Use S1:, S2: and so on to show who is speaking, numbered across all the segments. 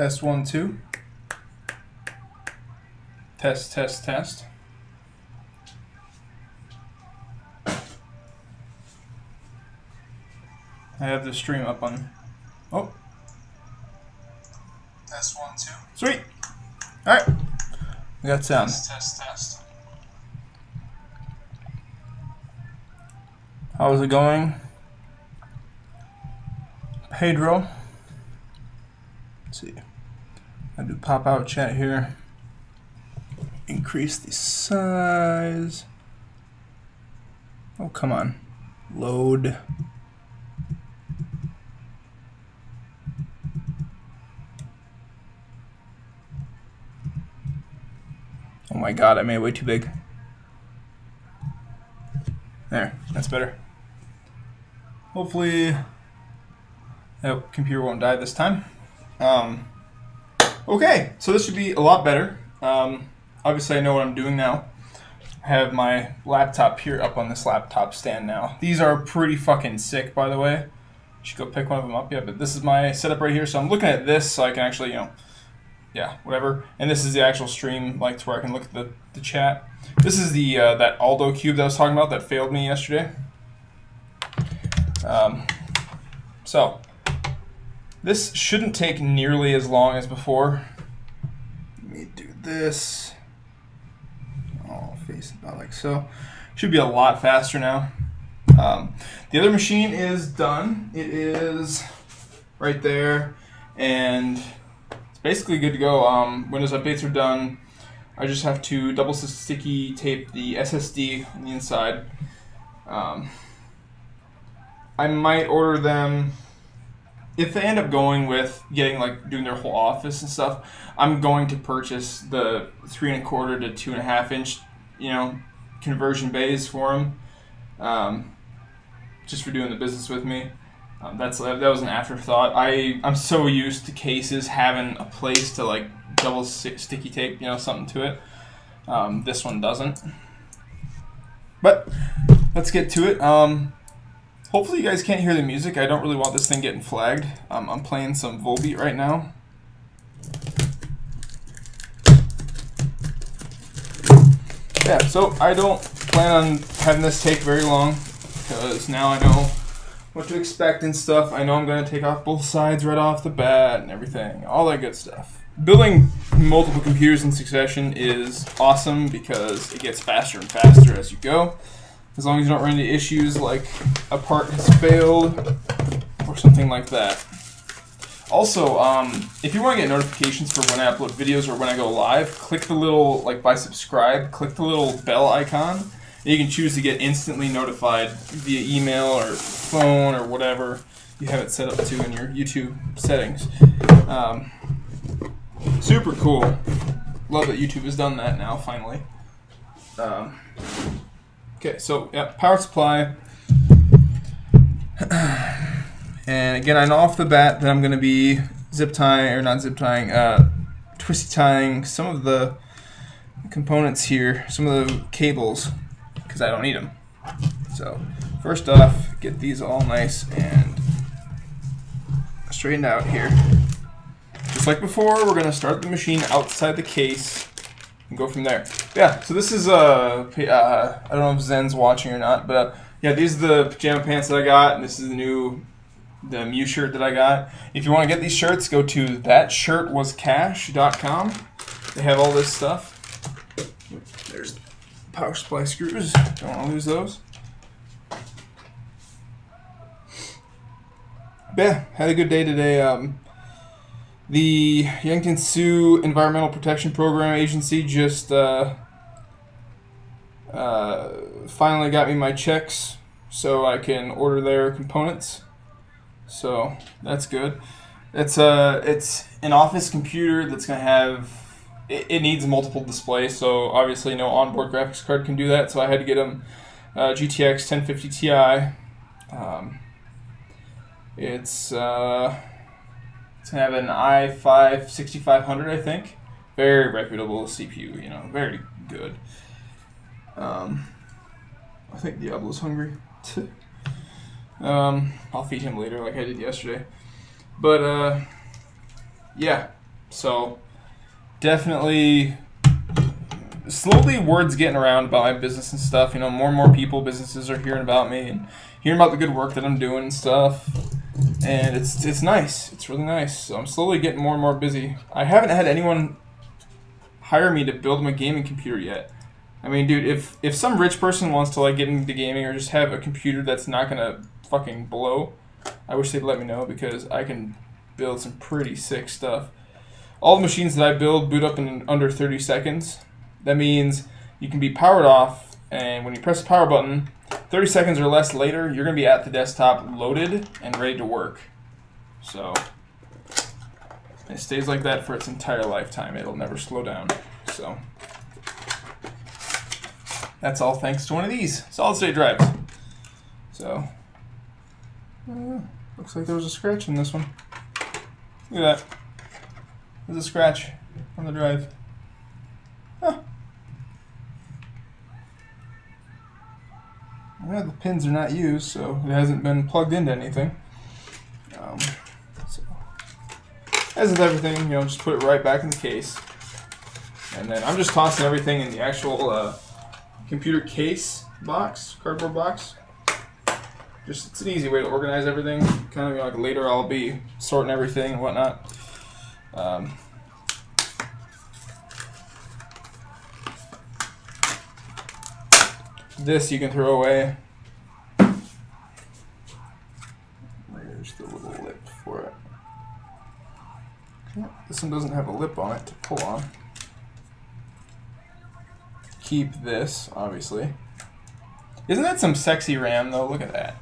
S1: Test 1, 2. Test, test, test. I have the stream up on. Oh. Test 1, 2. Sweet. All right. We got sound. Test, test, test. How's it going, Pedro? Let's see. I do pop out chat here. Increase the size. Oh, come on. Load. Oh my god, I made it way too big. There, that's better. Hopefully the computer won't die this time. Okay, so this should be a lot better. Obviously I know what I'm doing now. I have my laptop here up on this laptop stand now. These are pretty fucking sick, by the way. You should go pick one of them up. Yeah, but this is my setup right here. So I'm looking at this so I can actually, you know, yeah, whatever. And this is the actual stream, like to where I can look at the chat. This is the that Aldo cube that I was talking about that failed me yesterday. So this shouldn't take nearly as long as before. Let me do this. I'll face it about like so. Should be a lot faster now. The other machine is done. It is right there, and it's basically good to go. Windows updates are done. I just have to double sticky tape the SSD on the inside. I might order them if they end up going with getting like doing their whole office and stuff. I'm going to purchase the 3 1/4 to 2.5 inch, you know, conversion bays for them, just for doing the business with me. That was an afterthought. I'm so used to cases having a place to like double sticky tape, you know, something to it. This one doesn't. But let's get to it. Hopefully you guys can't hear the music. I don't really want this thing getting flagged. I'm playing some Volbeat right now. Yeah, so I don't plan on having this take very long because now I know what to expect and stuff. I know I'm going to take off both sides right off the bat and everything. All that good stuff. Building multiple computers in succession is awesome because it gets faster and faster as you go. As long as you don't run into issues like a part has failed or something like that. Also, if you want to get notifications for when I upload videos or when I go live, click the little, like by subscribe, click the little bell icon, and you can choose to get instantly notified via email or phone or whatever you have it set up to in your YouTube settings. Super cool. Love that YouTube has done that now, finally. Okay, so yeah, power supply. And again, I know off the bat that I'm going to be twisty tying some of the components here, some of the cables, because I don't need them. So first off, get these all nice and straightened out here. Just like before, we're going to start the machine outside the case and go from there. Yeah, so this is, I don't know if Zen's watching or not, but yeah, these are the pajama pants that I got, and this is the Mew shirt that I got. If you want to get these shirts, go to thatshirtwascash.com. They have all this stuff. There's power supply screws. Don't want to lose those. But yeah, had a good day today. The Yankton Sioux Environmental Protection Program Agency just finally got me my checks so I can order their components. So that's good. It's an office computer that's gonna have it needs multiple displays, so obviously no onboard graphics card can do that. So I had to get them GTX 1050 Ti. It's gonna have an i5 6500, I think. Very reputable CPU, you know, very good. I think Diablo's hungry. I'll feed him later like I did yesterday. But yeah, So definitely, slowly word's getting around about my business and stuff. You know, more and more people, businesses are hearing about me and hearing about the good work that I'm doing and stuff. And it's nice. It's really nice. So I'm slowly getting more and more busy. I haven't had anyone hire me to build my gaming computer yet. I mean, dude, if some rich person wants to like get into gaming or just have a computer that's not gonna fucking blow, I wish they'd let me know, because I can build some pretty sick stuff. All the machines that I build boot up in under 30 seconds. That means you can be powered off, and when you press the power button, 30 seconds or less later, you're going to be at the desktop loaded and ready to work. So it stays like that for its entire lifetime. It'll never slow down. So that's all thanks to one of these solid state drives. So looks like there was a scratch in this one. Look at that. There's a scratch on the drive. Huh. Yeah, the pins are not used, so it hasn't been plugged into anything. So, as with everything, you know, just put it right back in the case. And then I'm just tossing everything in the actual computer case box, cardboard box. Just, it's an easy way to organize everything. Kind of, you know, like later I'll be sorting everything and whatnot. This you can throw away. There's the little lip for it. This one doesn't have a lip on it to pull on. Keep this, obviously. Isn't that some sexy RAM though? Look at that.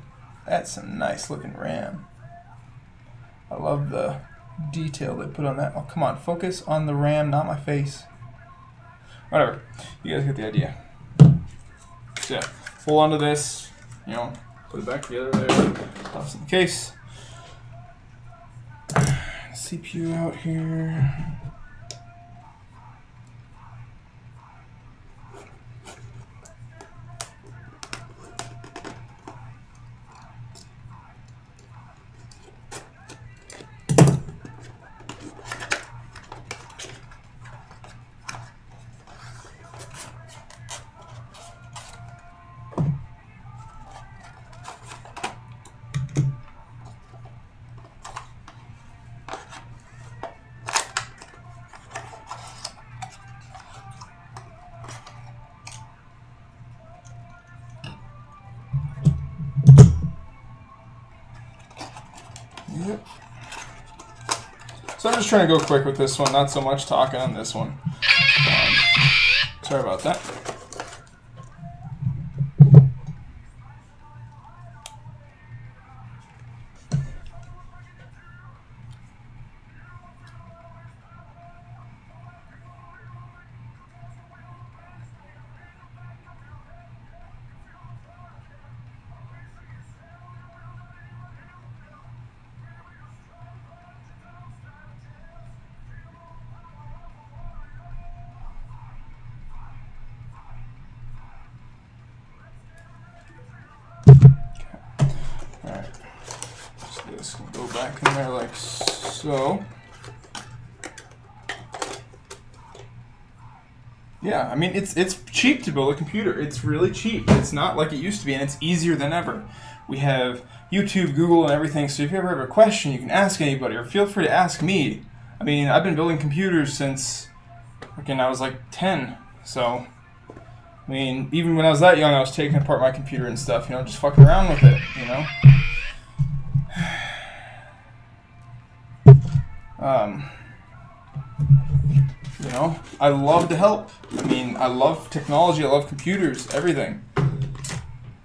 S1: That's some nice looking RAM. I love the detail they put on that. Oh, come on, focus on the RAM, not my face. Whatever. You guys get the idea. So yeah, hold onto this, you know, put it back together there, toss in the case. CPU out here. Yep. So I'm just trying to go quick with this one, not so much talking on this one. Sorry about that. This can go back in there like so. Yeah, I mean, it's cheap to build a computer. It's really cheap. It's not like it used to be, and it's easier than ever. We have YouTube, Google, and everything, so if you ever have a question, you can ask anybody, or feel free to ask me. I mean, I've been building computers since, again, I was like 10, so, I mean, even when I was that young, I was taking apart my computer and stuff, you know, just fucking around with it, you know? You know, I love to help. I mean, I love technology, I love computers, everything.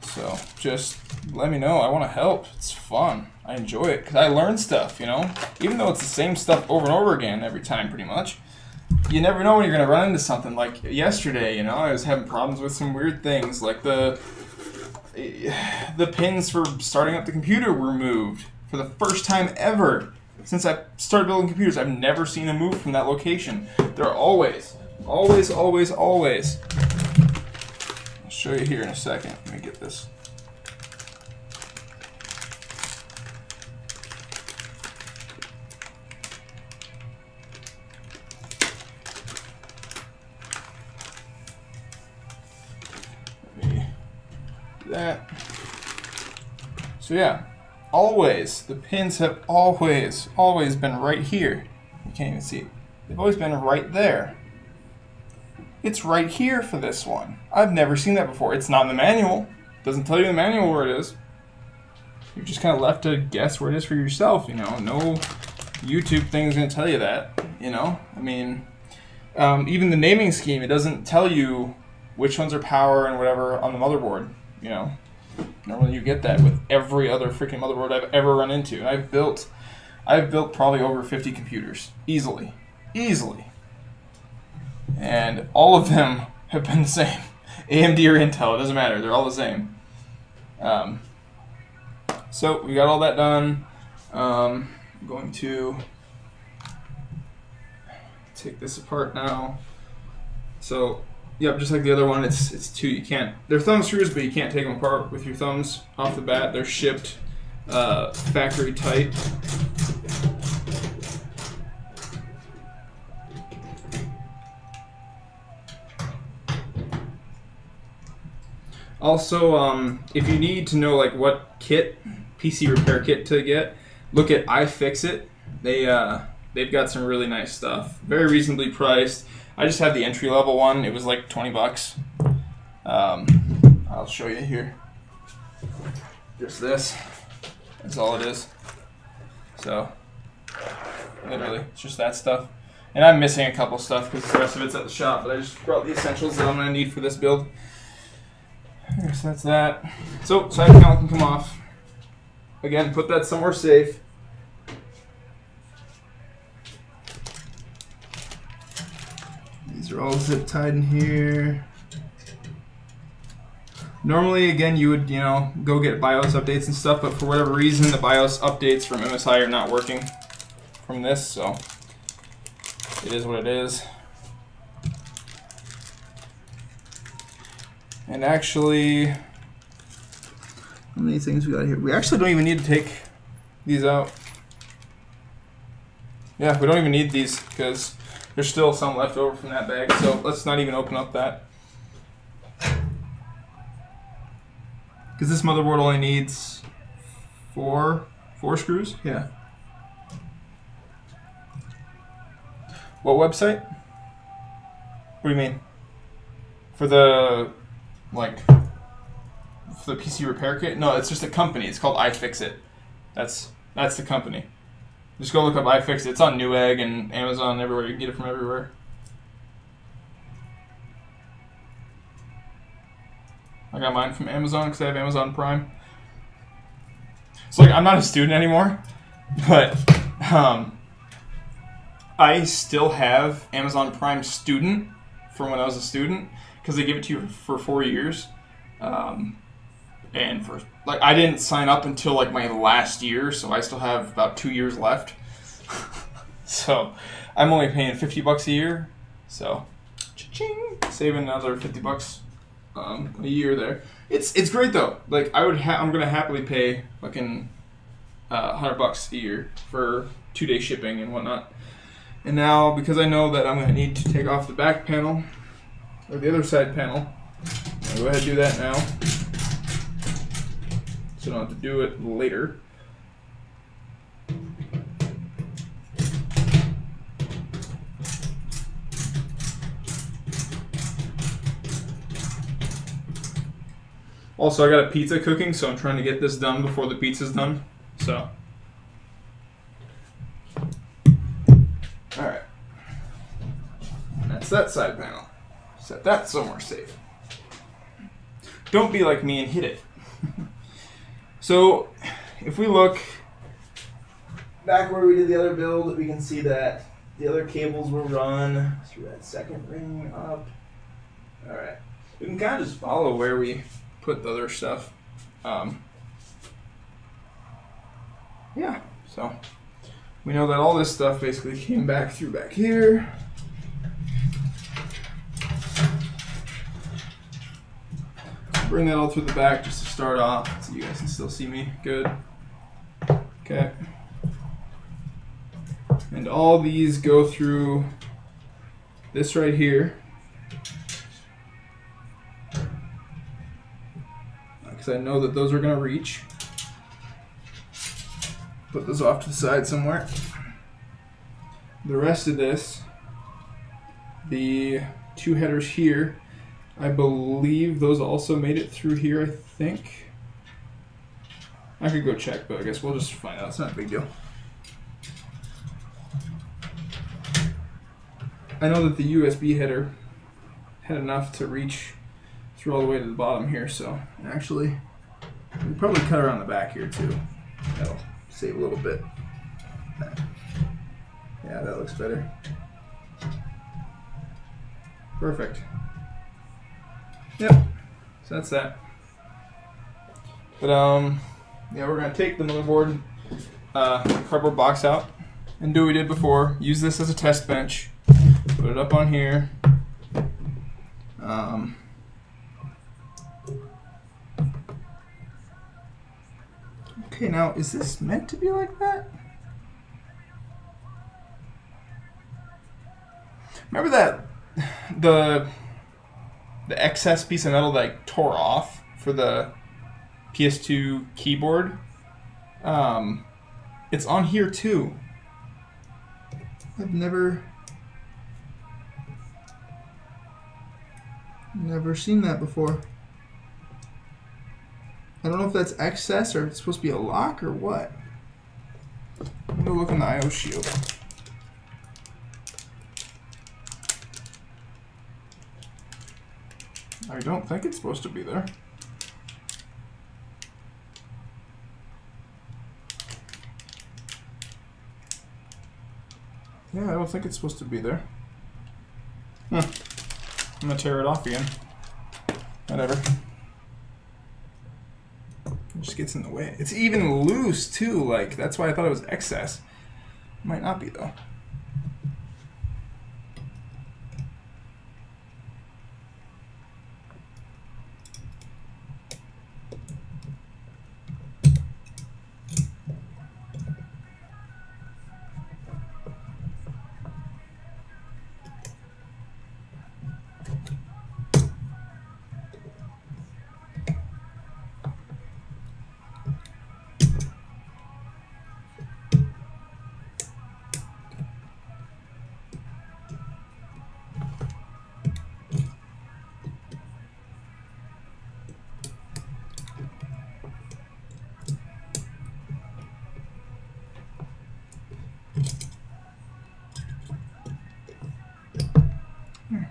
S1: So, just let me know. I want to help. It's fun. I enjoy it because I learn stuff, you know? Even though it's the same stuff over and over again every time, pretty much. You never know when you're going to run into something. Like yesterday, you know, I was having problems with some weird things. Like the pins for starting up the computer were moved for the first time ever. Since I started building computers, I've never seen them move from that location. They're always. I'll show you here in a second. Let me get this. that. So yeah, always, the pins have always been right here. You can't even see it. They've always been right there. It's right here for this one. I've never seen that before. It's not in the manual. It doesn't tell you in the manual where it is. You're just kind of left to guess where it is for yourself, you know. No YouTube thing is going to tell you that, you know. I mean, even the naming scheme, it doesn't tell you which ones are power and whatever on the motherboard, you know. Normally you get that with every other freaking motherboard I've ever run into. And I've built probably over 50 computers, easily. And all of them have been the same. AMD or Intel, it doesn't matter, they're all the same. So we got all that done. I'm going to take this apart now. So, yep, just like the other one, it's two. You can't. They're thumb screws, but you can't take them apart with your thumbs off the bat. They're shipped factory tight. Also, if you need to know like what kit, PC repair kit to get, look at iFixit. They've got some really nice stuff, very reasonably priced. I just have the entry level one. It was like 20 bucks. I'll show you here. Just this. That's all it is. So, literally, it's just that stuff. And I'm missing a couple stuff because the rest of it's at the shop, but I just brought the essentials that I'm going to need for this build. So that's that. So, side panel can come off. Again, put that somewhere safe. These are all zip tied in here. Normally, again, you would, you know, go get BIOS updates and stuff, but for whatever reason, the BIOS updates from MSI are not working from this, so it is what it is. And actually, how many things we got here? We actually don't even need to take these out. Yeah, we don't even need these because there's still some left over from that bag, so let's not even open up that. Because this motherboard only needs four screws? Yeah. What website? What do you mean? For the, like, for the PC repair kit? No, it's just a company. It's called iFixit. That's the company. Just go look up iFixit. It's on Newegg and Amazon, everywhere. You can get it from everywhere. I got mine from Amazon because I have Amazon Prime. So, like, I'm not a student anymore, but I still have Amazon Prime Student from when I was a student because they give it to you for 4 years. And for, like, I didn't sign up until, like, my last year, so I still have about 2 years left. So, I'm only paying 50 bucks a year. So, cha-ching, saving another 50 bucks a year there. It's great though. Like, I'm gonna happily pay fucking 100 bucks a year for 2-day shipping and whatnot. And now, because I know that I'm gonna need to take off the back panel or the other side panel, I'll go ahead and do that now, so I don't have to do it later. Also, I got a pizza cooking, so I'm trying to get this done before the pizza's done. So, alright. That's that side panel. Set that somewhere safe. Don't be like me and hit it. So, if we look back where we did the other build, we can see that the other cables were run through that second ring up. Alright. We can kind of just follow where we put the other stuff. Yeah, so we know that all this stuff basically came back through back here. Bring that all through the back just to start off so you guys can still see me good. Okay. And all these go through this right here. because I know that those are going to reach. Put those off to the side somewhere. The rest of this, the 2 headers here, I believe those also made it through here, I think. I could go check, but I guess we'll just find out. It's not a big deal. I know that the USB header had enough to reach through all the way to the bottom here, so actually we'll probably cut around the back here too. That'll save a little bit. Yeah, that looks better. Perfect. Yep. So that's that. But yeah, we're gonna take the motherboard, cardboard box out, and do what we did before. Use this as a test bench. Put it up on here. Okay, now is this meant to be like that? Remember that the excess piece of metal that I tore off for the PS2 keyboard? It's on here too. I've never seen that before. I don't know if that's excess or if it's supposed to be a lock or what. I'm gonna look in the I/O shield. I don't think it's supposed to be there. Yeah, I don't think it's supposed to be there. I'm gonna tear it off again. Whatever. It just gets in the way. It's even loose too, like that's why I thought it was excess. Might not be though.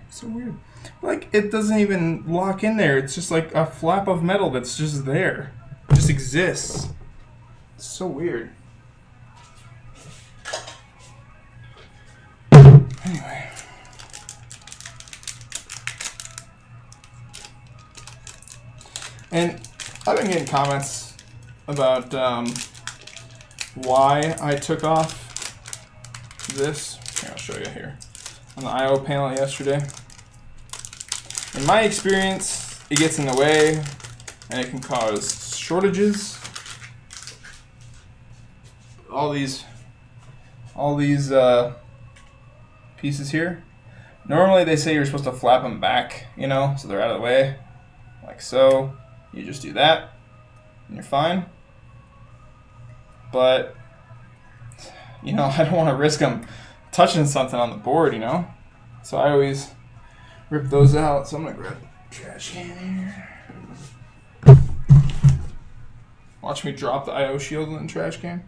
S1: So weird. Like, it doesn't even lock in there. It's just like a flap of metal that's just there. It just exists. It's so weird. Anyway. And I've been getting comments about why I took off this. Here, I'll show you here. On the I/O panel yesterday. In my experience, it gets in the way and it can cause shortages. All these pieces here. Normally they say you're supposed to flap them back, you know, so they're out of the way, like so. You just do that and you're fine. But, you know, I don't want to risk them touching something on the board, you know? So I always rip those out. So I'm going to grab the trash can here. Watch me drop the I/O shield in the trash can.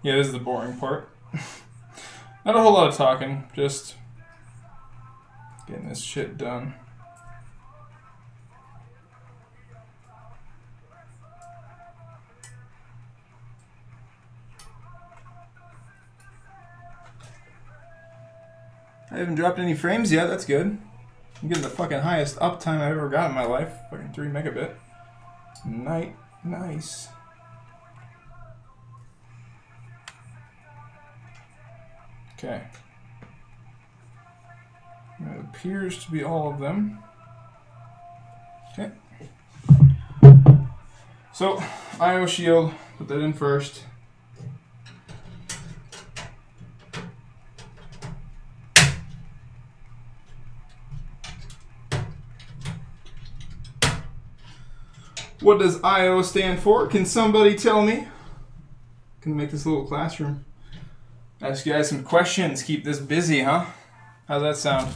S1: Yeah, this is the boring part. Not a whole lot of talking, just getting this shit done. I haven't dropped any frames yet, that's good. I'm getting the fucking highest uptime I've ever got in my life. Fucking 3 megabit. Nice. Okay. It appears to be all of them. Okay. So, IO shield, put that in first. What does IO stand for? Can somebody tell me? Gonna make this little classroom. Ask you guys some questions. Keep this busy, huh? How's that sound?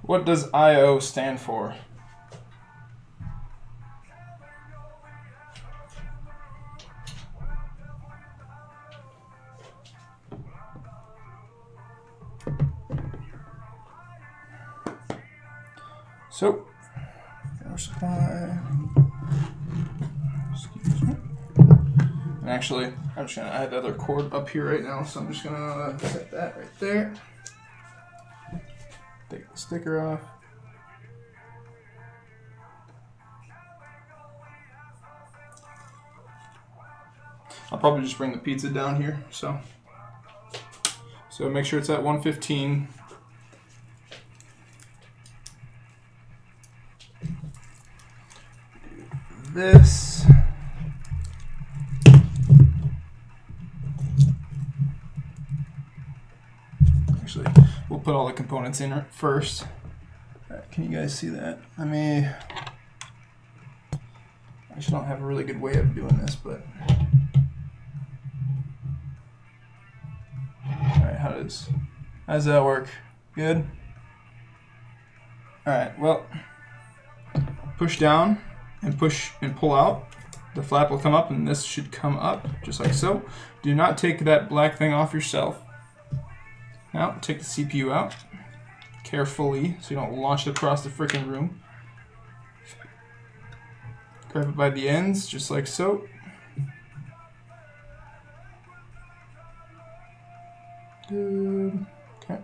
S1: What does IO stand for? So, power supply. Excuse me. And actually, I'm just gonna add the other cord up here right now, so I'm just gonna set that right there. Take the sticker off. I'll probably just bring the pizza down here, so make sure it's at 115. This. Actually, we'll put all the components in first. All right, can you guys see that? I actually don't have a really good way of doing this, but all right, how does that work? Good. All right, well, push down and push and pull out. The flap will come up and this should come up just like so. Do not take that black thing off yourself. Now take the CPU out carefully so you don't launch it across the freaking room. Grab it by the ends just like so. Good. Okay.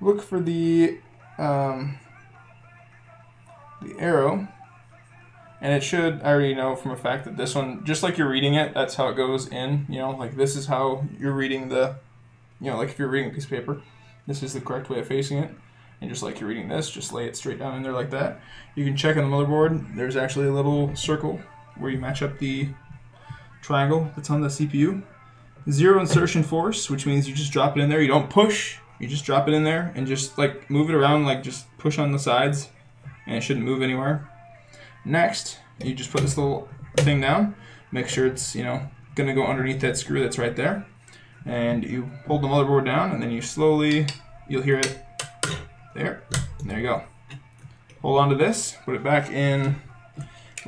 S1: Look for the arrow. And it should, I already know from a fact that this one, just like you're reading it, that's how it goes in, you know, like this is how you're reading the, you know, like if you're reading a piece of paper, this is the correct way of facing it. And just like you're reading this, just lay it straight down in there like that. You can check on the motherboard, there's actually a little circle where you match up the triangle that's on the CPU. Zero insertion force, which means you just drop it in there, you don't push, you just drop it in there and just like move it around, like just push on the sides and it shouldn't move anywhere. Next, you just put this little thing down, make sure it's, you know, gonna go underneath that screw that's right there, and you hold the motherboard down and then you slowly, you'll hear it there, and there you go. Hold on to this, put it back in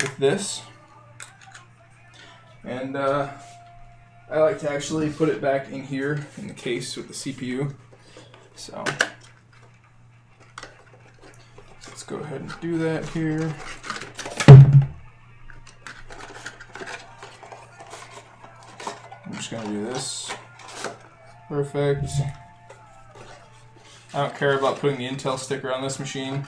S1: with this, and I like to actually put it back in here in the case with the CPU, so let's go ahead and do that here. I'm just gonna do this. Perfect. I don't care about putting the Intel sticker on this machine.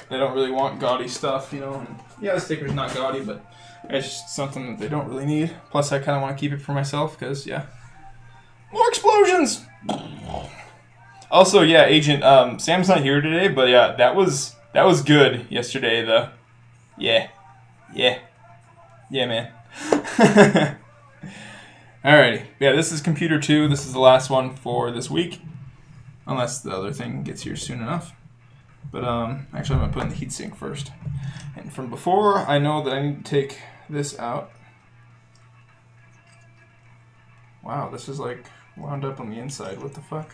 S1: They don't really want gaudy stuff, you know. And yeah, the sticker's not gaudy, but it's just something that they don't really need. Plus, I kind of want to keep it for myself because, yeah, more explosions. Also, yeah, Agent, Sam's not here today, but yeah, that was good yesterday. Yeah, man. Alrighty, yeah, this is computer 2. This is the last one for this week, unless the other thing gets here soon enough. But actually, I'm gonna put in the heatsink first. And from before, I know that I need to take this out. Wow, this is like wound up on the inside. What the fuck?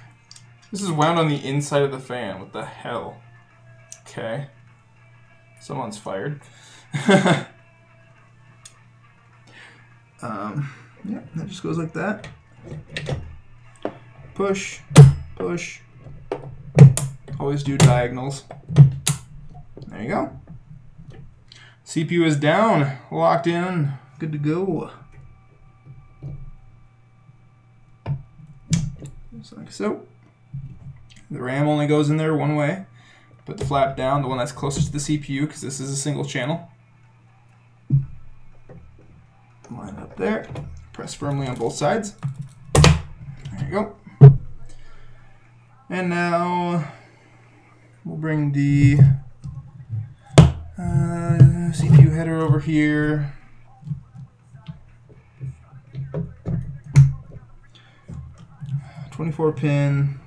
S1: This is wound on the inside of the fan. What the hell? Okay, someone's fired. Yeah, that just goes like that. Push, push. Always do diagonals. There you go. CPU is down, locked in, good to go. Just like so. The RAM only goes in there one way. Put the flap down, the one that's closest to the CPU, because this is a single channel. Line up there. Press firmly on both sides. There you go. And now we'll bring the CPU header over here. .24 pin.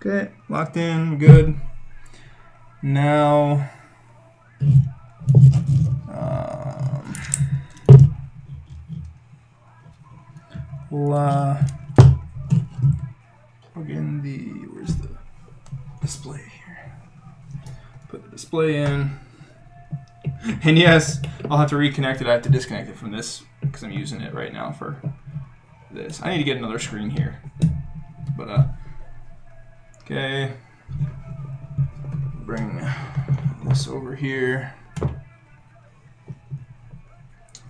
S1: Okay, locked in, good. Now, we'll plug in the, where's the display here? Put the display in. And yes, I'll have to reconnect it. I have to disconnect it from this because I'm using it right now for this. I need to get another screen here. But, okay. Bring this over here.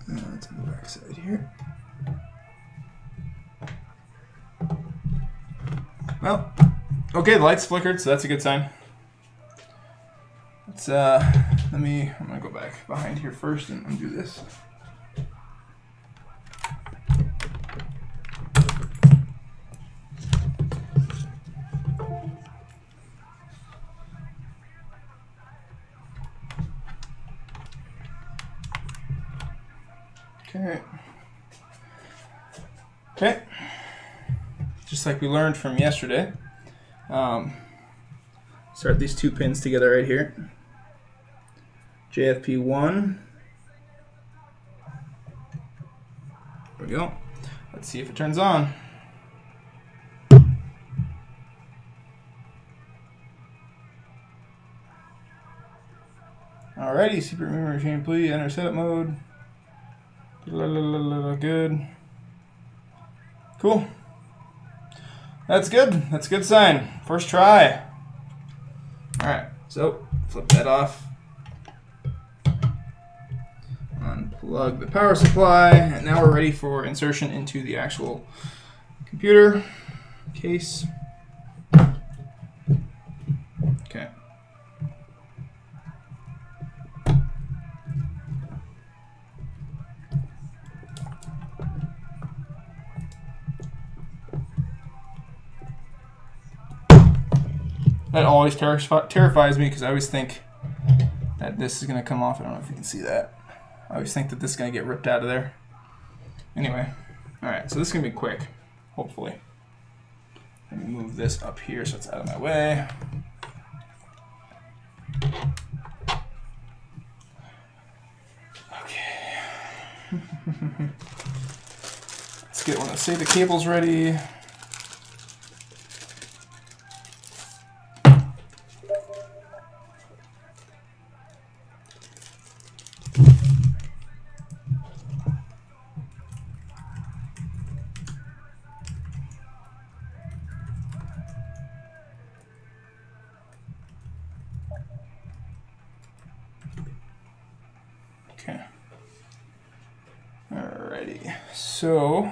S1: It's on the back side here. Well, okay, the lights flickered, so that's a good sign. Let's, I'm gonna go back behind here first and undo this. Okay. Okay. Just like we learned from yesterday, start these two pins together right here. JFP1. There we go. Let's see if it turns on. Alrighty, secret memory chain, please enter setup mode. Good. Cool. That's good. That's a good sign. First try. Alright, so flip that off. Unplug the power supply, and now we're ready for insertion into the actual computer case. Okay. That always terrifies me because I always think that this is going to come off. I don't know if you can see that. I always think that this is going to get ripped out of there. Anyway, alright, so this is going to be quick, hopefully. Let me move this up here so it's out of my way. Okay. Let's get one of the SATA cables ready. Okay. Alrighty. So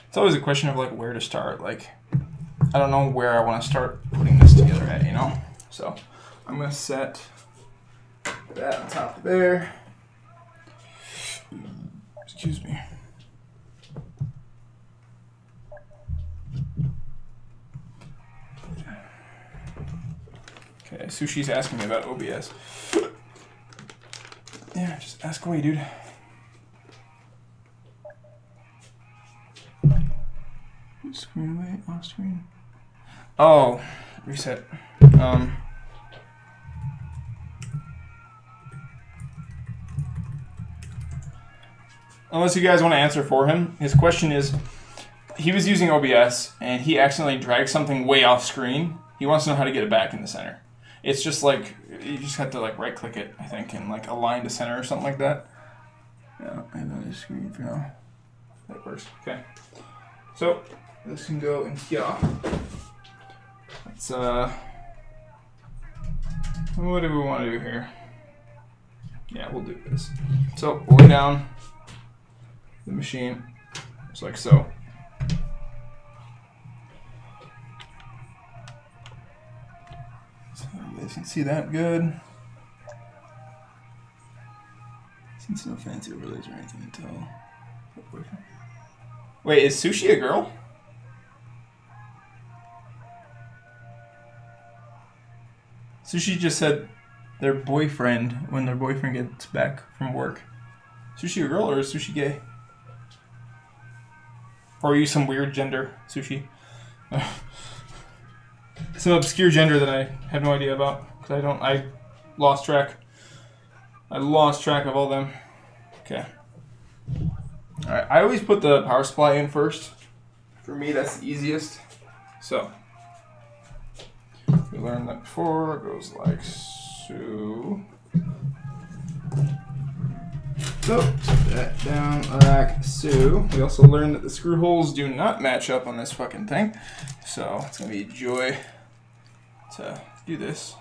S1: it's always a question of like where to start. Like I don't know where I want to start putting this together at, you know? So I'm gonna set that on top of there. Excuse me. Okay, Sushi's asking me about OBS. Yeah, just ask away, dude. Screen away, off screen. Oh, reset. Unless you guys want to answer for him, his question is, he was using OBS and he accidentally dragged something way off screen He wants to know how to get it back in the center. It's just like, you just have to like right click it, I think, and like align to center or something like that. Yeah, I have on the screen for now. That works. Okay. So this can go in here. Let's what do we want to do here? Yeah, we'll do this. So we'll lay down the machine, just like so. So you guys can see that good. Since no fancy overlays or anything until. Wait, is Sushi a girl? Sushi just said their boyfriend when their boyfriend gets back from work. Sushi a girl or is Sushi gay? Or are you some weird gender, Sushi? Some obscure gender that I have no idea about. Because I lost track. I lost track of all them. Okay. Alright, I always put the power supply in first. For me, that's the easiest. So, we learned that before. It goes like so. So, set that down like so. We also learned that the screw holes do not match up on this fucking thing. So, it's going to be a joy to do this.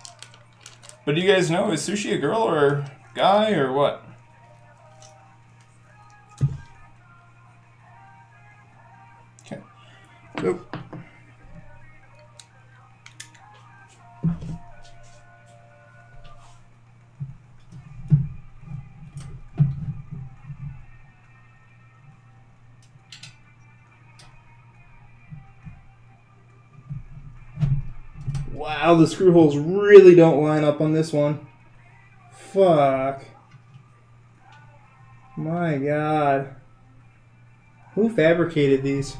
S1: But do you guys know, is Sushi a girl or a guy or what? Okay. So. Wow, the screw holes really don't line up on this one. Fuck. My God. Who fabricated these?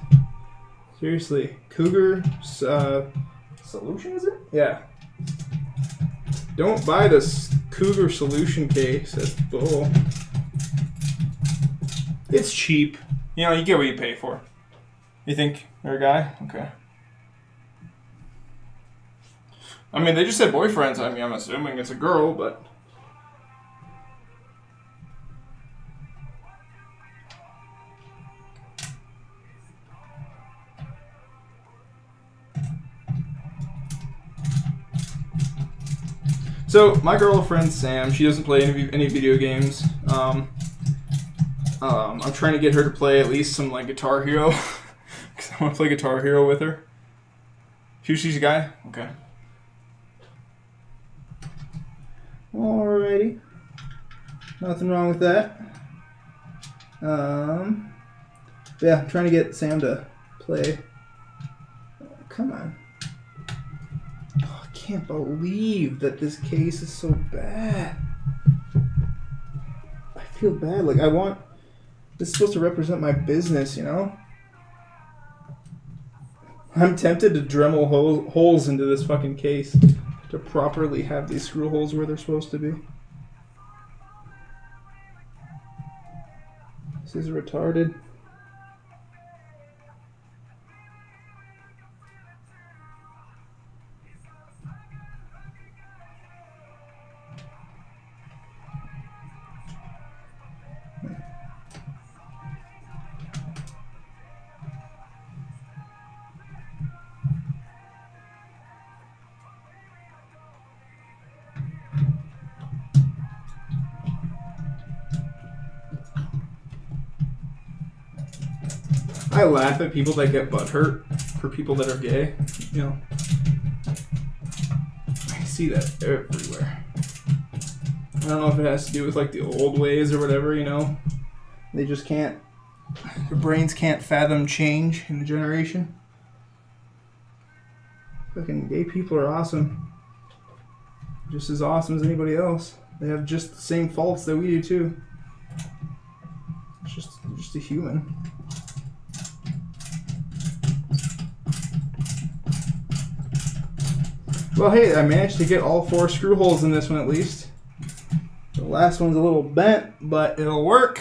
S1: Seriously. Cougar Solution, is it? Yeah. Don't buy this Cougar Solution case. That's bull. It's cheap. You know, you get what you pay for. You think they're a guy? Okay. I mean, they just said boyfriends. I mean, I'm assuming it's a girl, but... So, my girlfriend, Sam, she doesn't play any video games. I'm trying to get her to play at least some, like, Guitar Hero. Because I want to play Guitar Hero with her. She's a guy? Okay. Alrighty. Nothing wrong with that. Yeah, I'm trying to get Sam to play. Oh, come on. Oh, I can't believe that this case is so bad. I feel bad. Like, this is supposed to represent my business, you know? I'm tempted to Dremel holes into this fucking case to properly have these screw holes where they're supposed to be. This is retarded. I laugh at people that get butthurt for people that are gay. You know, I see that everywhere. I don't know if it has to do with like the old ways or whatever. You know, they just can't. Their brains can't fathom change in a generation. Fucking gay people are awesome. Just as awesome as anybody else. They have just the same faults that we do too. It's just a human. Well, hey, I managed to get all 4 screw holes in this one at least. The last one's a little bent, but it'll work.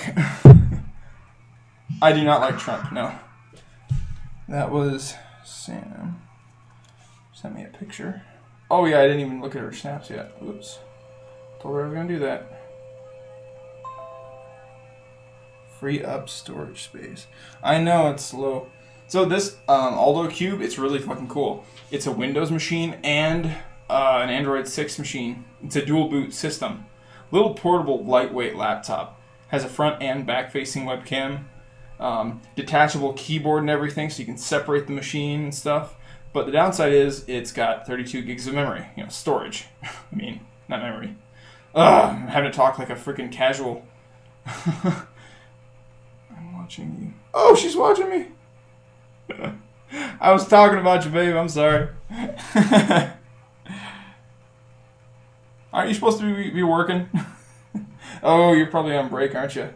S1: I do not like Trump, no. That was Sam. sent me a picture. Oh yeah, I didn't even look at her snaps yet. Oops. Told her I was gonna do that. Free up storage space. I know it's slow. So this Aldo Cube, it's really fucking cool. It's a Windows machine and an Android 6 machine. It's a dual boot system. Little portable, lightweight laptop. Has a front and back facing webcam. Detachable keyboard and everything, so you can separate the machine and stuff. But the downside is it's got 32 gigs of memory. You know, storage. I mean, not memory. I'm having to talk like a freaking casual. I'm watching you. Oh, she's watching me. I was talking about you, babe. I'm sorry. Aren't you supposed to be working? Oh, you're probably on break, aren't you?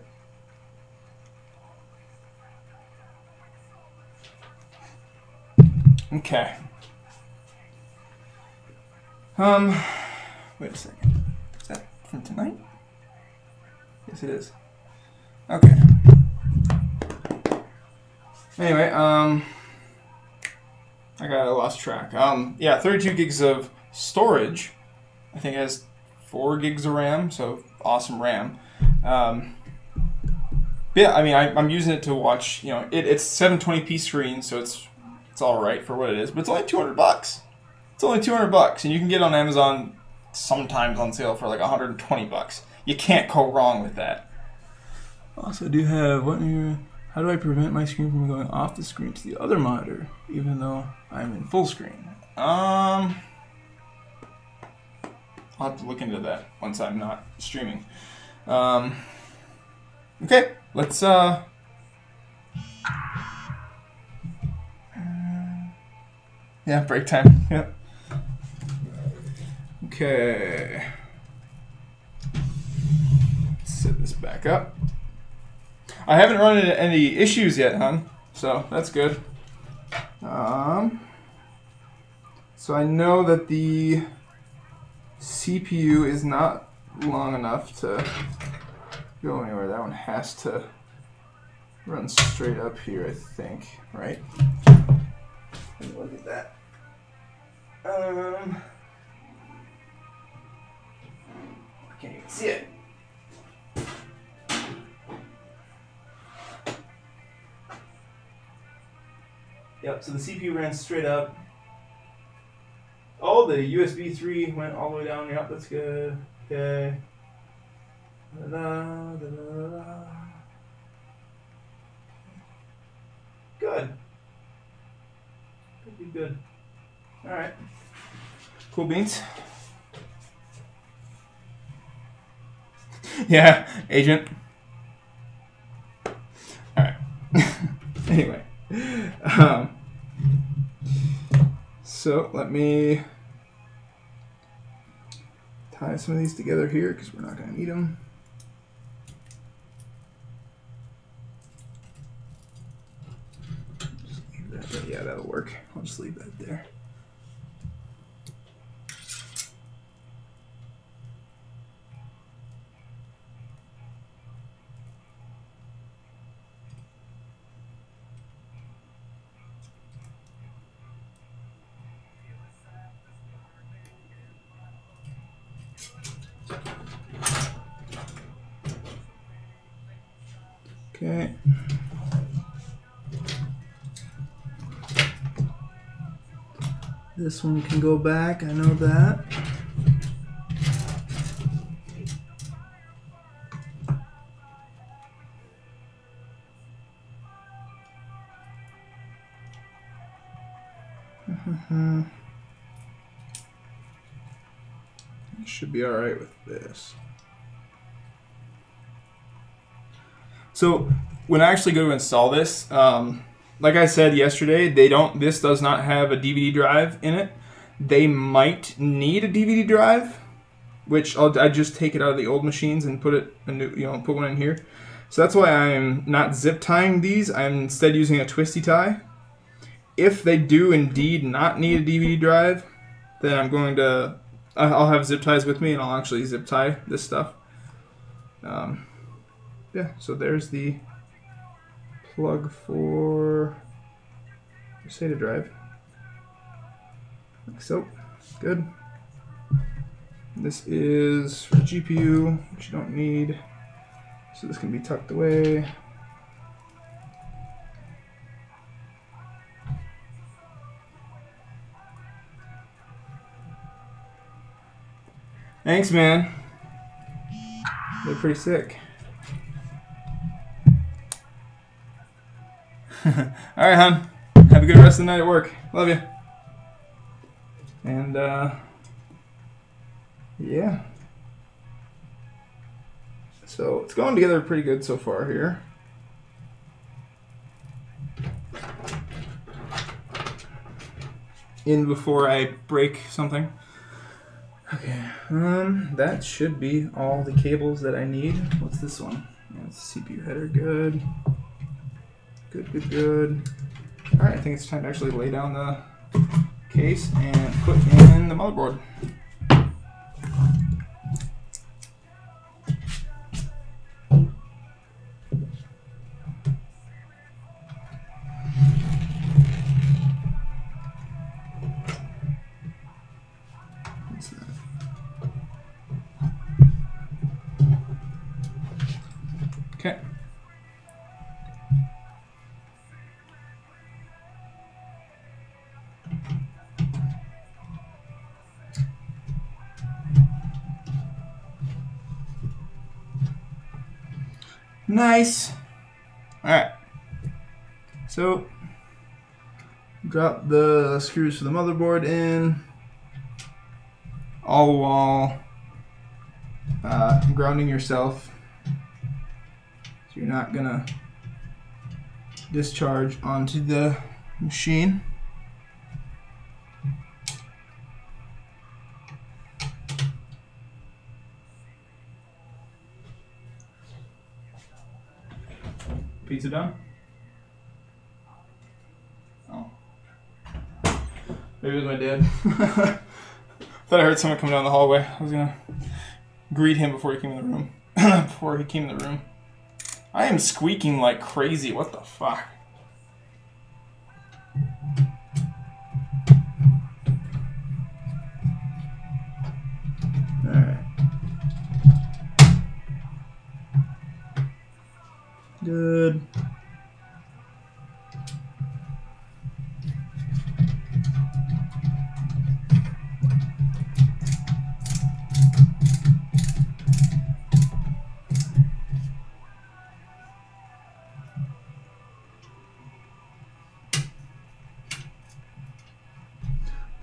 S1: Okay. Wait a second. Is that from tonight? Yes, it is. Okay. Anyway, I lost track. Yeah, 32 gigs of storage. I think it has 4 gigs of RAM, so awesome RAM. Yeah, I mean, I'm using it to watch. You know, it's 720p screen, so it's all right for what it is. But it's only $200. It's only $200, and you can get it on Amazon sometimes on sale for like $120. You can't go wrong with that. Also, I do have how do I prevent my screen from going off the screen to the other monitor, even though I'm in full screen? I'll have to look into that once I'm not streaming. Okay, let's yeah, break time. Yep. Okay. Set this back up. I haven't run into any issues yet, hon, so that's good. So I know that the CPU is not long enough to go anywhere. That one has to run straight up here, I think, right? Look at that. I can't even see it. Yep, so the CPU ran straight up. Oh, the USB 3 went all the way down. Yep, that's good. Okay. Da-da-da-da-da. Good. Could be good. Alright. Cool beans. Yeah, agent. Alright. Anyway. So let me tie some of these together here because we're not going to need them. Just leave that there. Yeah, that'll work. I'll just leave that there. Okay. This one can go back, I know that. Should be all right with this. So when I actually go to install this, like I said yesterday, this does not have a DVD drive in it. They might need a DVD drive, which I just take it out of the old machines and put put one in here. So that's why I'm not zip tying these. I'm instead using a twisty tie. If they do indeed not need a DVD drive, then I'll have zip ties with me and I'll actually zip tie this stuff. Yeah, so there's the plug for SATA drive. like so. Good. This is for GPU, which you don't need. So this can be tucked away. Thanks, man. They're pretty sick. Alright, hon. Have a good rest of the night at work. Love you. And, yeah. So, it's going together pretty good so far here. In before I break something. Okay, that should be all the cables that I need. What's this one? Yeah, it's CPU header, good. Good. Alright, I think it's time to actually lay down the case and put in the motherboard. What's that? Okay. Nice. Alright. So, drop the screws for the motherboard in, all while grounding yourself so you're not gonna discharge onto the machine. Pizza done? Oh. Maybe it was my dad. Thought I heard someone coming down the hallway. I was gonna greet him before he came in the room. I am squeaking like crazy. What the fuck? Alright. Good.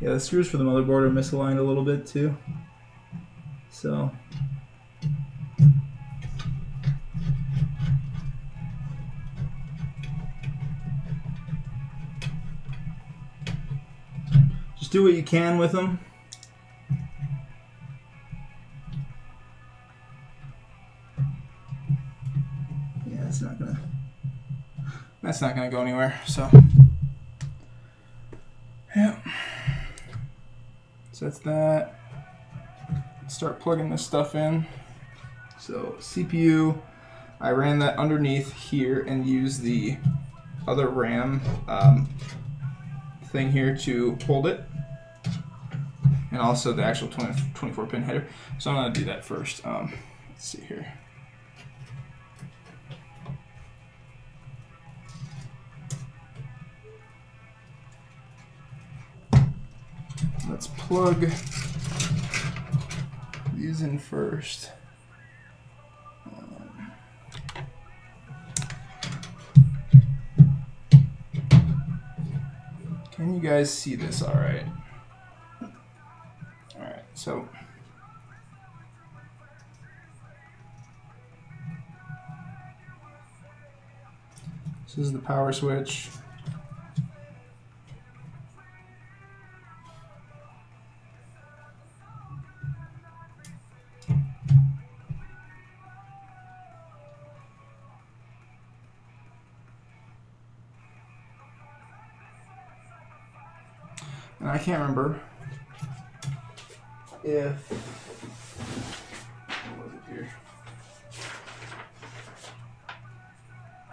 S1: Yeah, the screws for the motherboard are misaligned a little bit too. So just do what you can with them. Yeah, that's not gonna go anywhere, so yeah. So that's that. Start plugging this stuff in. So CPU, I ran that underneath here and used the other RAM thing here to hold it, and also the actual 24 pin header. So I'm gonna do that first. Let's see here. Let's plug these in first. Can you guys see this all right? All right, so this is the power switch. And I can't remember if, what was it here?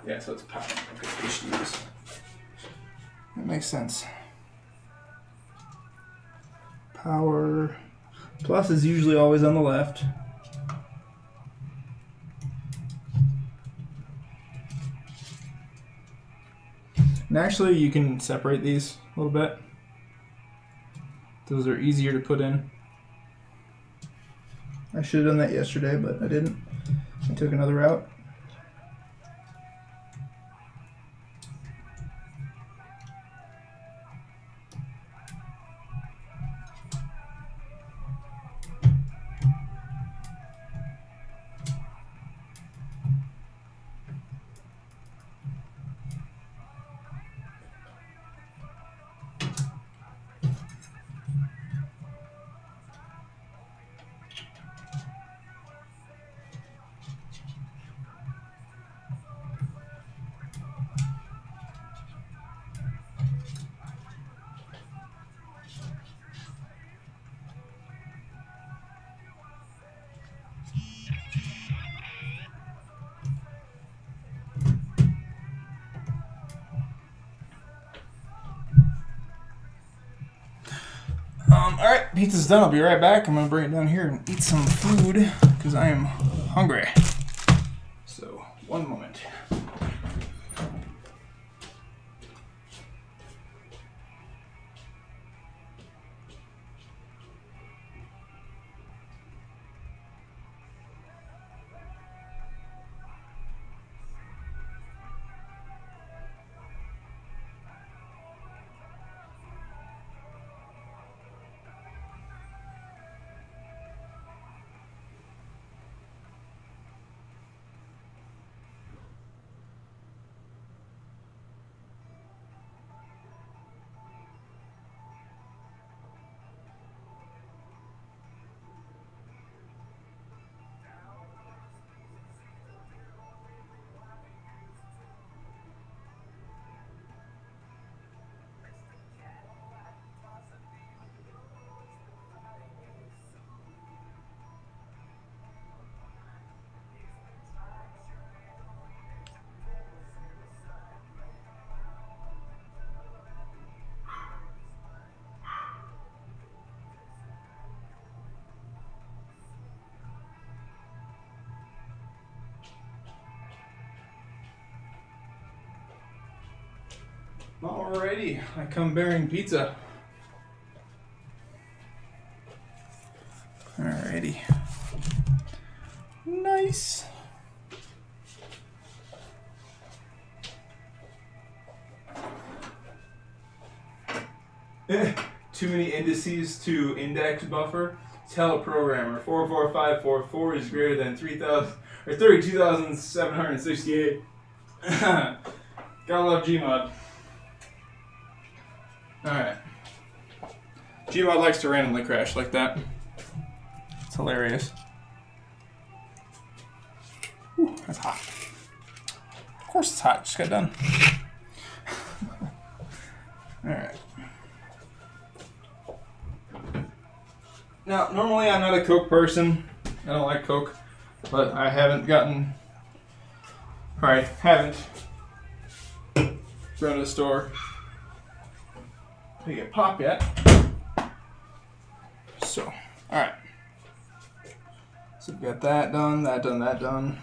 S1: Yeah, so it's power. Okay, HDs. That makes sense. Power plus is usually always on the left. And actually you can separate these a little bit. Those are easier to put in. I should have done that yesterday, but I didn't. I took another route. Alright, pizza's done. I'll be right back. I'm going to bring it down here and eat some food because I am hungry. So, one moment. Alrighty, I come bearing pizza. Alrighty. Nice. Too many indices to index buffer. Tell a programmer 44544 is greater than 3,000 or 32,768. Gotta love Gmod. Alright. Gmod likes to randomly crash like that. It's hilarious. Whew, that's hot. Of course it's hot, just got done. Alright. Now, normally I'm not a Coke person. I don't like Coke. But I haven't gotten... Alright, haven't gone to the store to get pop yet. So, alright. So we've got that done, that done, that done.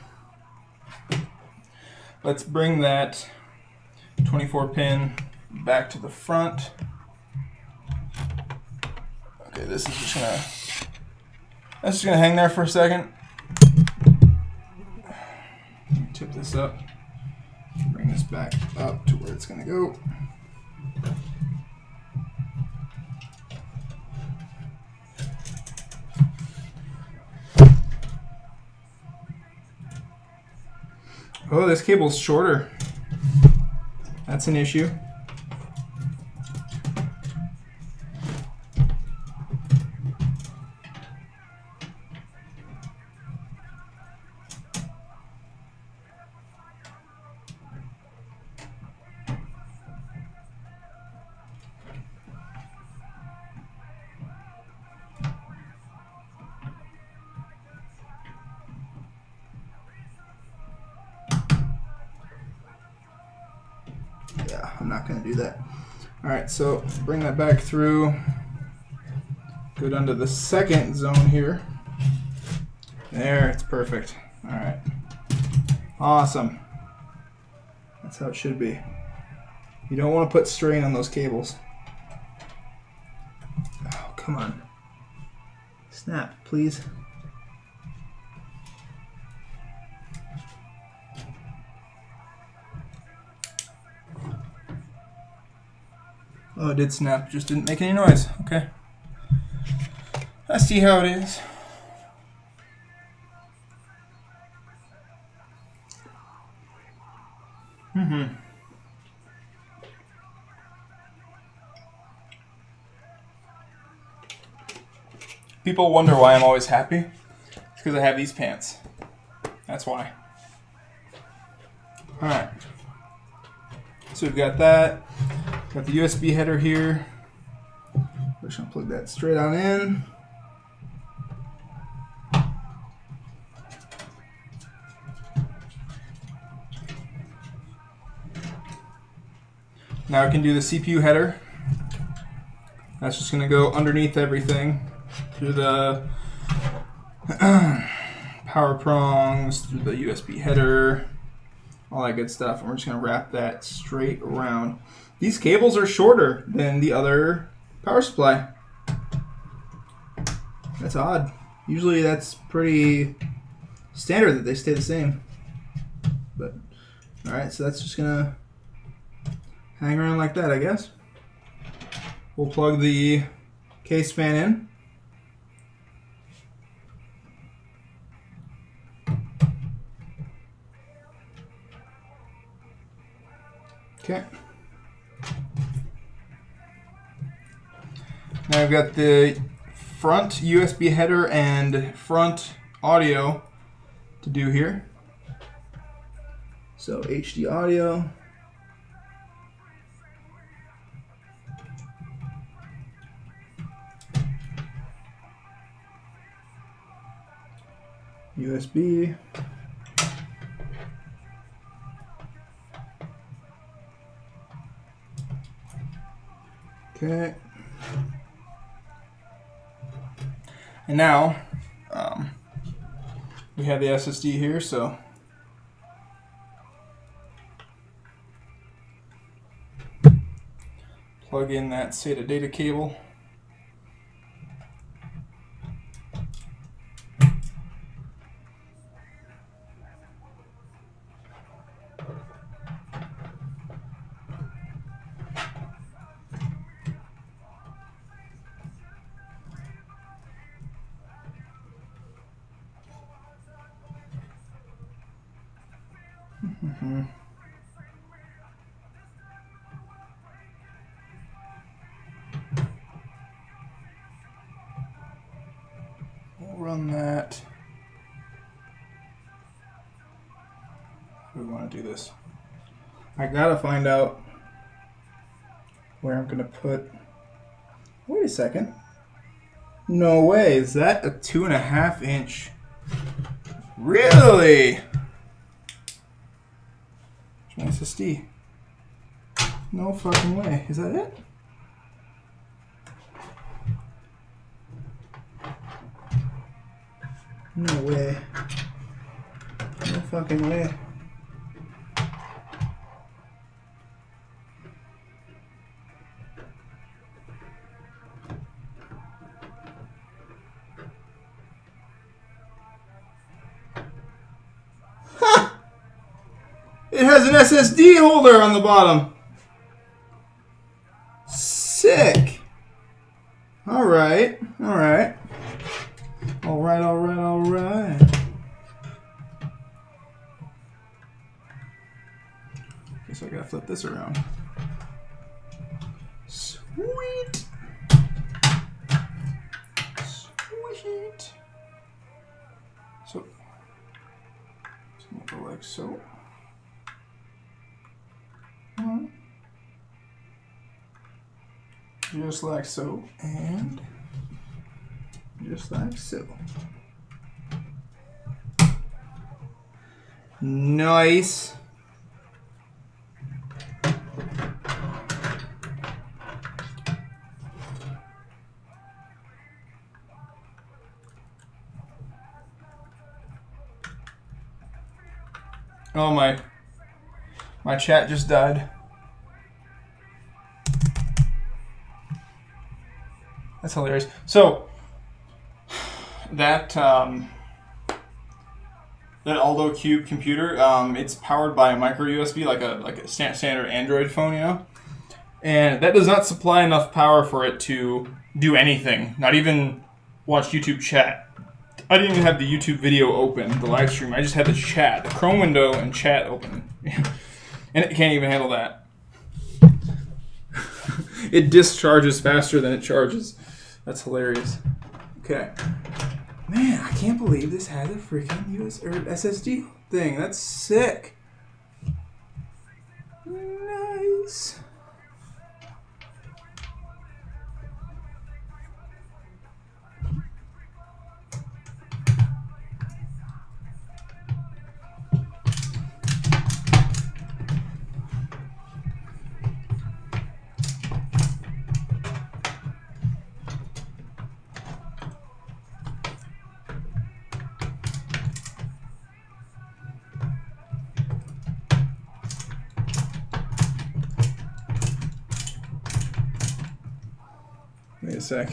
S1: Let's bring that 24 pin back to the front. Okay, this is just gonna, that's just gonna hang there for a second. Tip this up, bring this back up to where it's gonna go. Oh, this cable's shorter. That's an issue. Yeah, I'm not going to do that. Alright, so bring that back through. Go down to the second zone here. There, it's perfect. All right. Awesome. That's how it should be. You don't want to put strain on those cables. Oh, come on. Snap, please. Oh, it did snap, just didn't make any noise. Okay. I see how it is. People wonder why I'm always happy. It's because I have these pants. That's why. Alright. So we've got that. Got the USB header here. We're just going to plug that straight on in. Now I can do the CPU header. That's just going to go underneath everything through the power prongs, through the USB header, all that good stuff. And we're just going to wrap that straight around. These cables are shorter than the other power supply. That's odd. Usually that's pretty standard that they stay the same. But alright, so that's just going to hang around like that, I guess. We'll plug the case fan in. Okay. Now I've got the front USB header and front audio to do here. So HD audio. USB. Okay. And now we have the SSD here, so plug in that SATA data cable. We'll run that. We want to do this. I gotta find out where I'm gonna put. Wait a second. No way. Is that a 2.5 inch? Really? SSD. No fucking way. Is that it? No way. No fucking way. It has an SSD holder on the bottom. Sick. Alright. Alright. Alright, alright, alright. Guess I gotta flip this around. Sweet. Sweet. So, it's gonna go like so. Just like so, and just like so. Nice. Oh, my chat just died. That's hilarious. So that that Aldo Cube computer, it's powered by a micro USB, like a standard Android phone, you know. And that does not supply enough power for it to do anything. Not even watch YouTube chat. I didn't even have the YouTube video open, the live stream. I just had the chat, the Chrome window and chat open. And it can't even handle that. It discharges faster than it charges. That's hilarious. Okay. Man, I can't believe this has a freaking SSD thing. That's sick. Nice. Wait a sec.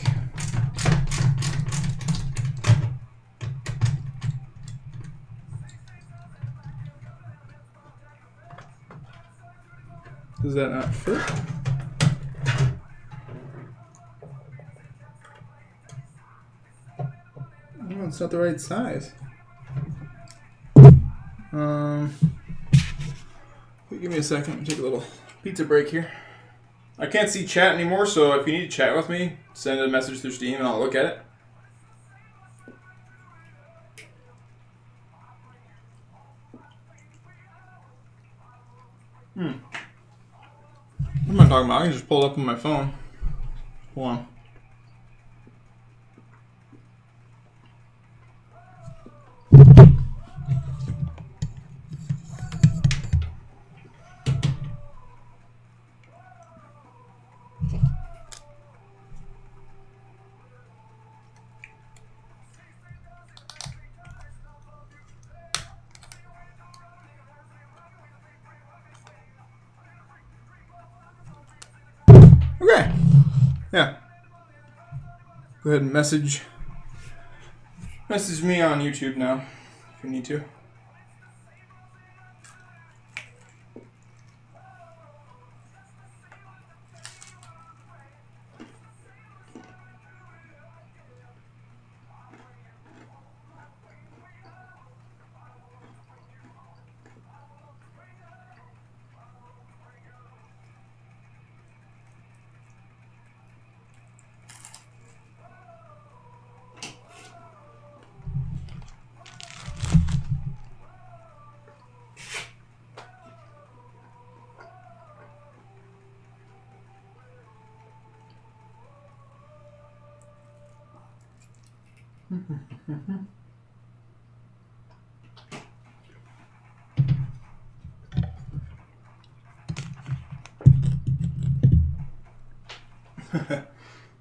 S1: Does that not fit? No, it's not the right size. Give me a second. Take a little pizza break here. I can't see chat anymore, so if you need to chat with me, send a message through Steam and I'll look at it. What am I talking about? I can just pull it up on my phone. Hold on. Okay. Yeah. Go ahead and message me on YouTube now if you need to. A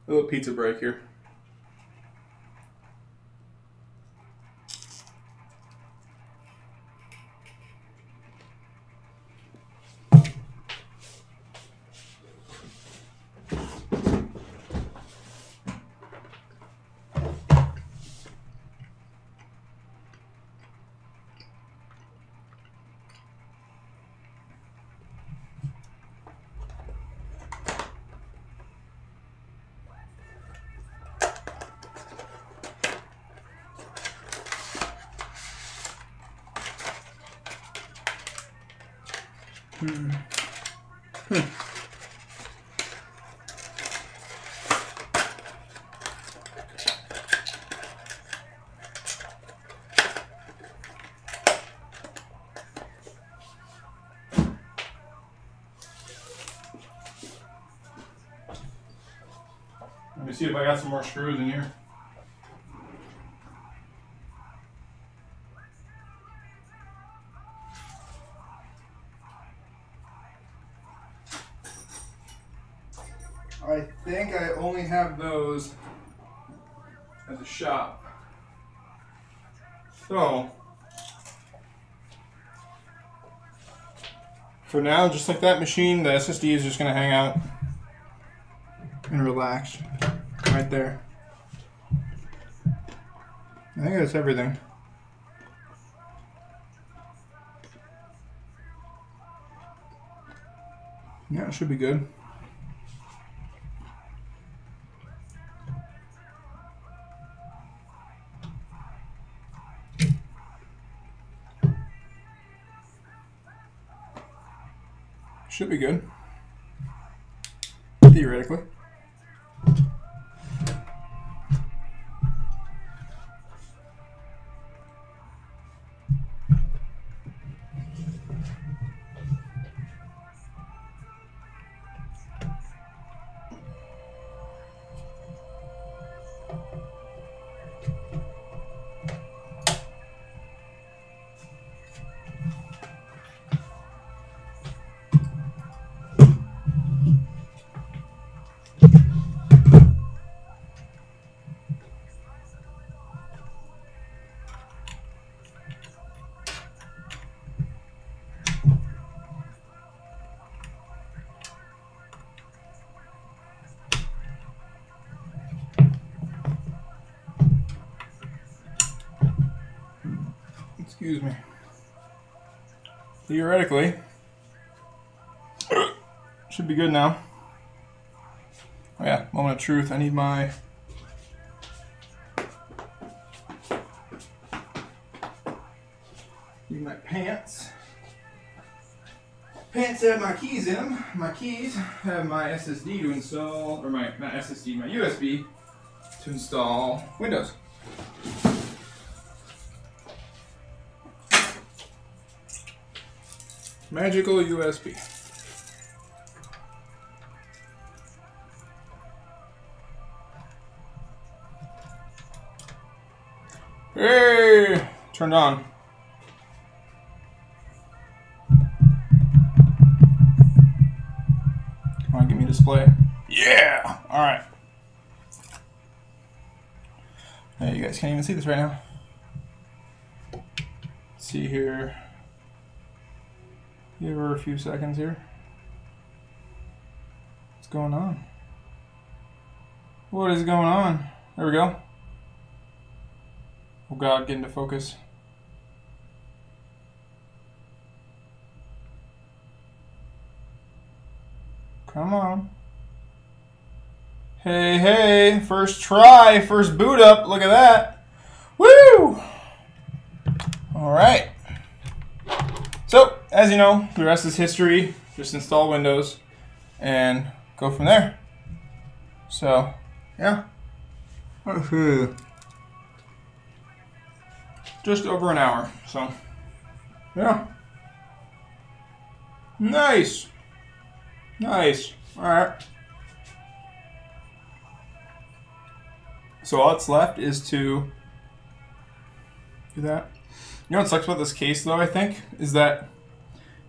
S1: little pizza break here. Let me see if I got some more screws in here. I think I only have those at the shop. So, for now, just like that machine, the SSD is just going to hang out and relax right there. I think that's everything. Yeah, it should be good. Should be good. Theoretically. Excuse me. Theoretically, should be good now. Oh yeah, moment of truth. I need my pants. Pants have my keys in them. My keys have my SSD to install, or not SSD, my USB to install Windows. Magical USB. Hey! Turned on. Come on, give me a display. Yeah! Alright. Hey, you guys can't even see this right now. Let's see here. Give her a few seconds here. What's going on? What is going on? There we go. Oh God, get into focus. Come on. Hey, hey, first try, first boot up. Look at that. Woo! All right. So, as you know, the rest is history. Just install Windows and go from there. So, yeah. Just over an hour, so, yeah. Nice. Nice. All right. So all that's left is to do that. You know what sucks about this case, though, I think, is that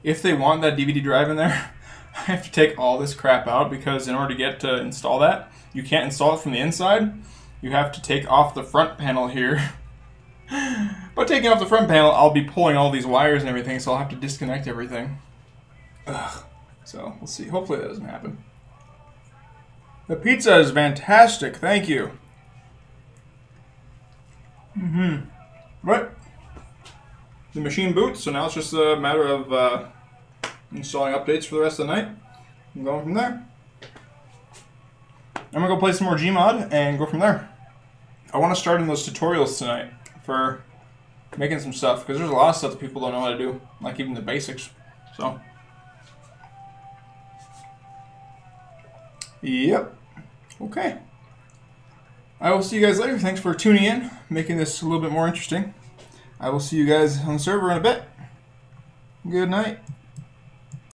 S1: if they want that DVD drive in there, I have to take all this crap out, because in order to get to install that, you can't install it from the inside. You have to take off the front panel here. But taking off the front panel, I'll be pulling all these wires and everything, so I'll have to disconnect everything. Ugh. So, we'll see. Hopefully that doesn't happen. The pizza is fantastic. Thank you. Right. The machine boots, so now it's just a matter of installing updates for the rest of the night. I'm going from there. I'm going to go play some more Gmod and go from there. I want to start in those tutorials tonight for making some stuff, because there's a lot of stuff that people don't know how to do, like even the basics. So, yep. Okay. I will see you guys later. Thanks for tuning in, making this a little bit more interesting. I will see you guys on the server in a bit. Good night.